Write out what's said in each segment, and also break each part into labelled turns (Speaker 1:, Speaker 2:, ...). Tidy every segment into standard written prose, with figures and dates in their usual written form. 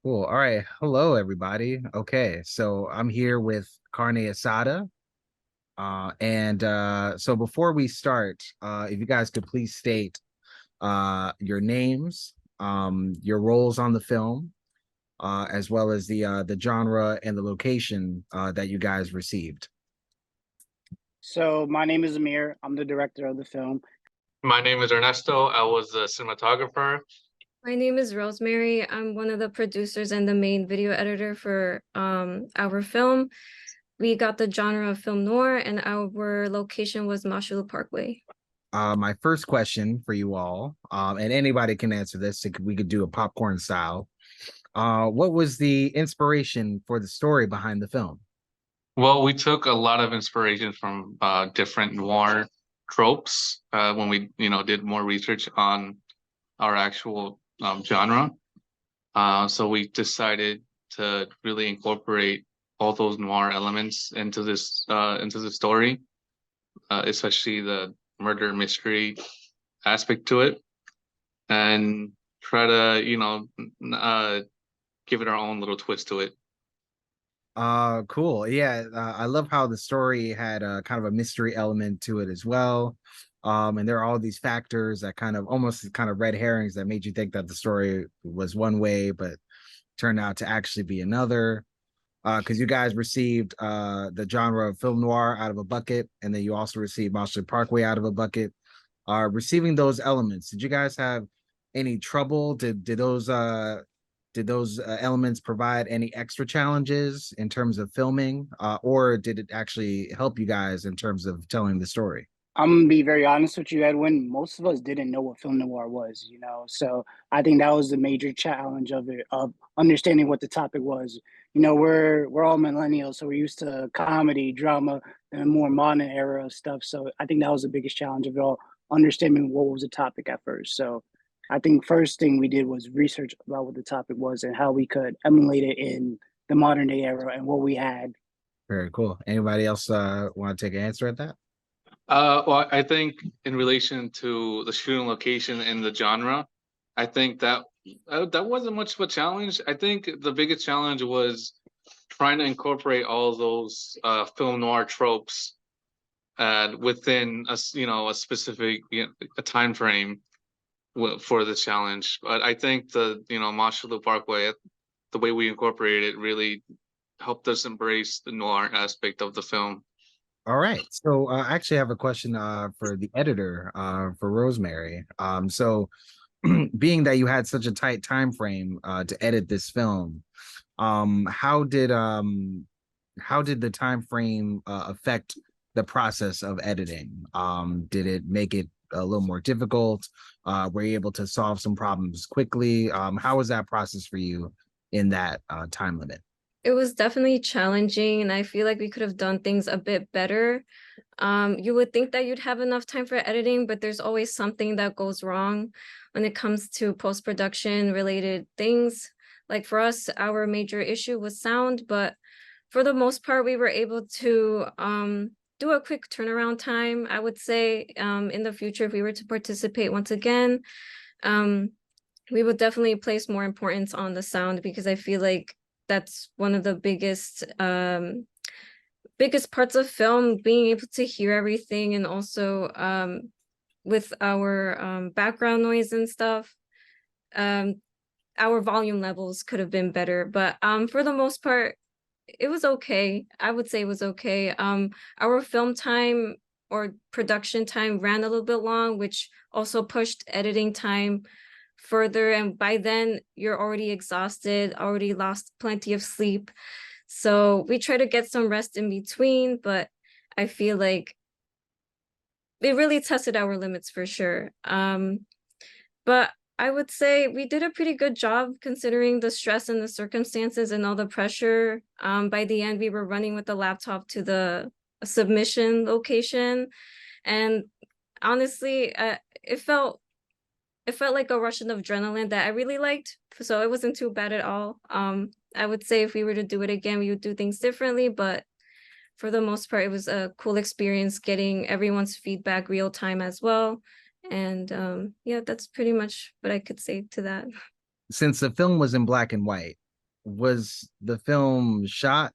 Speaker 1: Cool. All right. Hello, everybody. Okay, so I'm here with Carne Asada. So before we start, if you guys could please state your names, your roles on the film, as well as the genre and the location that you guys received.
Speaker 2: So my name is Amir. I'm the director of the film.
Speaker 3: My name is Ernesto. I was the cinematographer.
Speaker 4: My name is Rosemary. I'm one of the producers and the main video editor for our film. We got the genre of film noir, and our location was Mashulu Parkway.
Speaker 1: My first question for you all, and anybody can answer this. We could do a popcorn style. What was the inspiration for the story behind the film?
Speaker 3: Well, we took a lot of inspiration from different noir tropes when we, did more research on our actual genre. So we decided to really incorporate all those noir elements into the story, especially the murder mystery aspect to it, and try to, give it our own little twist to it.
Speaker 1: Cool. Yeah, I love how the story had kind of a mystery element to it as well. And there are all these factors that kind of almost kind of red herrings that made you think that the story was one way, but turned out to actually be another. Because you guys received the genre of film noir out of a bucket, and then you also received Marshall Parkway out of a bucket. Receiving those elements, did you guys have any trouble? Did those elements provide any extra challenges in terms of filming, or did it actually help you guys in terms of telling the story?
Speaker 2: I'm gonna be very honest with you, Edwin. Most of us didn't know what film noir was, So I think that was the major challenge of it, of understanding what the topic was. We're all millennials, so we're used to comedy, drama, and more modern era of stuff. So I think that was the biggest challenge of it all, understanding what was the topic at first. So I think first thing we did was research about what the topic was and how we could emulate it in the modern day era and what we had.
Speaker 1: Very cool. Anybody else want to take an answer at that?
Speaker 3: Well, I think in relation to the shooting location and the genre, I think that wasn't much of a challenge. I think the biggest challenge was trying to incorporate all those film noir tropes within a specific a time frame for the challenge. But I think the Mashalou Parkway, the way we incorporated it, really helped us embrace the noir aspect of the film.
Speaker 1: All right. So I actually have a question for the editor, for Rosemary. So being that you had such a tight time frame to edit this film, um, how did um how did the time frame affect the process of editing? Did it make it a little more difficult? Were you able to solve some problems quickly? How was that process for you in that time limit?
Speaker 4: It was definitely challenging, and I feel like we could have done things a bit better. You would think that you'd have enough time for editing, but there's always something that goes wrong when it comes to post-production related things. Like for us, our major issue was sound, but for the most part, we were able to do a quick turnaround time. I would say in the future, if we were to participate once again, um, we would definitely place more importance on the sound because I feel like that's one of the biggest parts of film, being able to hear everything, and also with our background noise and stuff, um our volume levels could have been better, but for the most part it was okay. I would say it was okay. Our film time or production time ran a little bit long, which also pushed editing time further, and by then you're already exhausted, already lost plenty of sleep. So we try to get some rest in between, but I feel like it really tested our limits for sure. But I would say we did a pretty good job considering the stress and the circumstances and all the pressure. By the end, we were running with the laptop to the submission location, and honestly, it felt like a rush of adrenaline that I really liked. So it wasn't too bad at all. I would say if we were to do it again, we would do things differently, but for the most part, it was a cool experience getting everyone's feedback real time as well. And yeah, that's pretty much what I could say to that.
Speaker 1: Since the film was in black and white, was the film shot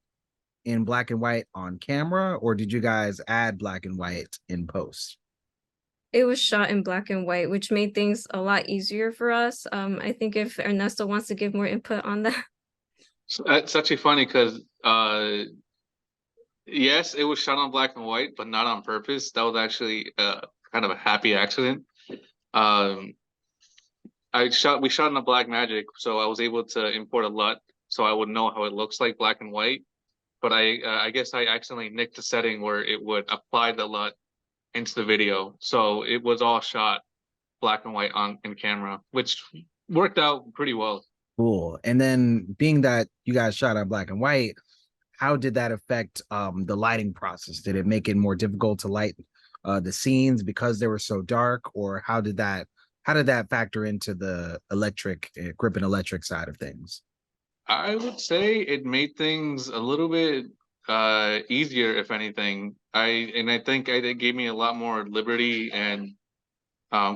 Speaker 1: in black and white on camera, or did you guys add black and white in post?
Speaker 4: It was shot in black and white, which made things a lot easier for us. I think if Ernesto wants to give more input on that.
Speaker 3: So it's actually funny because yes, it was shot on black and white, but not on purpose. That was actually kind of a happy accident. Um, we shot in a black magic, so I was able to import a LUT, so I would know how it looks like black and white. But I guess I accidentally nicked the setting where it would apply the LUT into the video, so it was all shot black and white on in camera, which worked out pretty well.
Speaker 1: Cool. And then being that you guys shot on black and white, how did that affect the lighting process? Did it make it more difficult to light the scenes because they were so dark, or how did that factor into the electric grip and electric side of things?
Speaker 3: I would say it made things a little bit easier, if anything. I think it gave me a lot more liberty and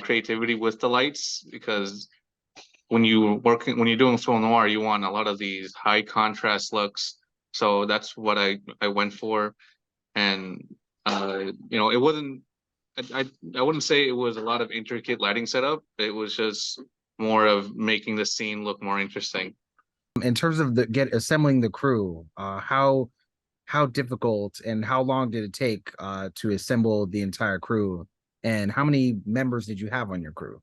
Speaker 3: creativity with the lights, because when you're doing film noir, you want a lot of these high contrast looks. So that's what I went for. And it wasn't I wouldn't say it was a lot of intricate lighting setup. It was just more of making the scene look more interesting.
Speaker 1: In terms of the get assembling the crew, how difficult and how long did it take to assemble the entire crew? And how many members did you have on your crew?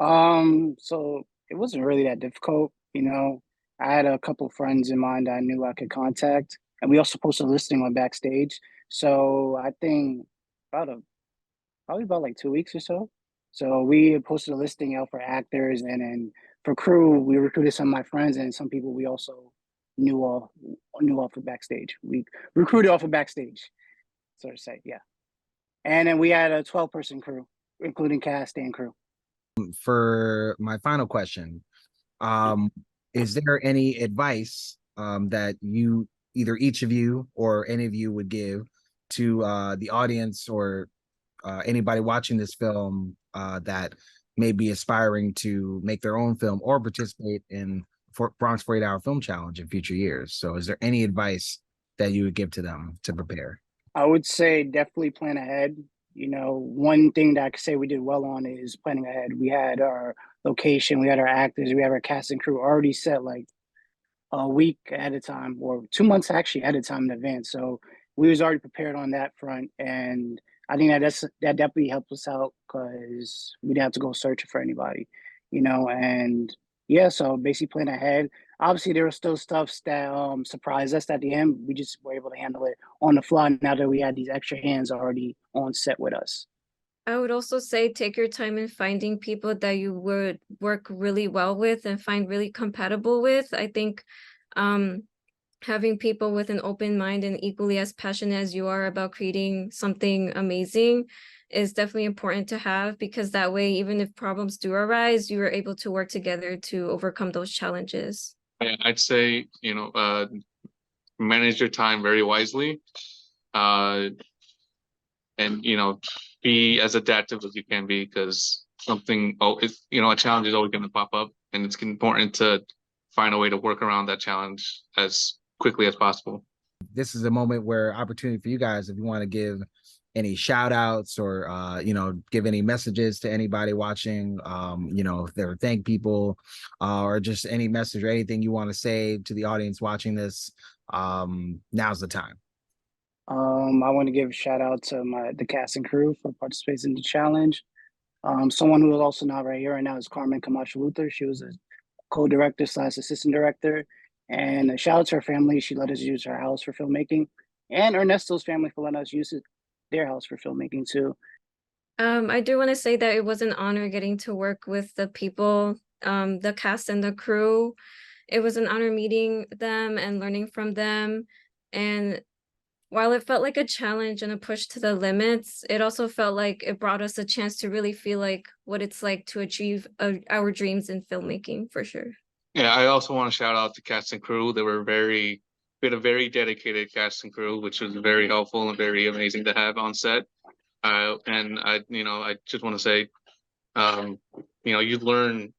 Speaker 2: So it wasn't really that difficult, you know. I had a couple friends in mind that I knew I could contact, and we also posted a listing on Backstage. So I think about a probably about like 2 weeks or so. So we had posted a listing out for actors, and then for crew, we recruited some of my friends and some people we also knew off of Backstage. We recruited off of Backstage, so to say, yeah. And then we had a 12-person crew, including cast and crew.
Speaker 1: For my final question, um, is there any advice that you either each of you or any of you would give to the audience or anybody watching this film that may be aspiring to make their own film or participate in Bronx 48-hour film challenge in future years? So is there any advice that you would give to them to prepare?
Speaker 2: I would say definitely plan ahead. You know, one thing that I could say we did well on is planning ahead. We had our location, we had our actors, we had our cast and crew already set like a week ahead of time, or 2 months actually ahead of time in advance. So we was already prepared on that front, and I think that definitely helped us out because we didn't have to go searching for anybody, you know. And yeah, so basically plan ahead. Obviously, there was still stuff that surprised us at the end. We just were able to handle it on the fly now that we had these extra hands already on set with us.
Speaker 4: I would also say take your time in finding people that you would work really well with and find really compatible with. I think um, having people with an open mind and equally as passionate as you are about creating something amazing is definitely important to have, because that way, even if problems do arise, you are able to work together to overcome those challenges.
Speaker 3: I'd say, manage your time very wisely, uh, and be as adaptive as you can be, because a challenge is always going to pop up, and it's important to find a way to work around that challenge as quickly as possible.
Speaker 1: This is a moment where opportunity for you guys, if you want to give any shout outs or give any messages to anybody watching, if they're thank people or just any message or anything you want to say to the audience watching this, now's the time.
Speaker 2: I want to give a shout out to the cast and crew for participating in the challenge. Someone who is also not right here right now is Carmen Camacho Luther. She was a co-director / assistant director. And a shout out to her family. She let us use her house for filmmaking. And Ernesto's family for letting us use their house for filmmaking too.
Speaker 4: I do want to say that it was an honor getting to work with the people, the cast and the crew. It was an honor meeting them and learning from them. And while it felt like a challenge and a push to the limits, it also felt like it brought us a chance to really feel like what it's like to achieve our dreams in filmmaking, for sure.
Speaker 3: Yeah, I also want to shout out the cast and crew. We had a very dedicated cast and crew, which was very helpful and very amazing to have on set. And I just want to say You know, you learn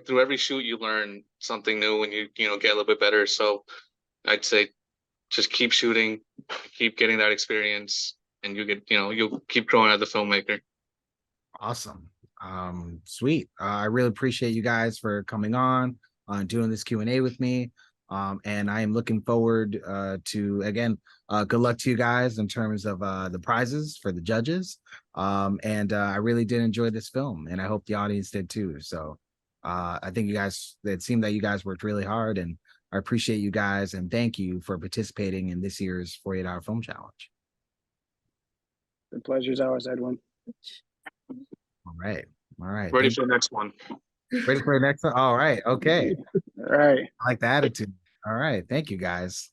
Speaker 3: through every shoot, you learn something new and you know, get a little bit better. So I'd say just keep shooting, keep getting that experience, and you get, you know, you'll keep growing as a filmmaker.
Speaker 1: Awesome. Sweet. I really appreciate you guys for coming on, doing this Q&A with me. And I am looking forward to, again, good luck to you guys in terms of the prizes for the judges. And I really did enjoy this film, and I hope the audience did too. So I think you guys, it seemed that you guys worked really hard, and I appreciate you guys, and thank you for participating in this year's 48-hour film challenge.
Speaker 2: The pleasure's ours, Edwin.
Speaker 1: All right. All right.
Speaker 3: Ready
Speaker 1: Thank
Speaker 3: for the next one.
Speaker 1: Ready for the next one? All right. Okay.
Speaker 2: All right.
Speaker 1: I like the attitude. All right. Thank you guys.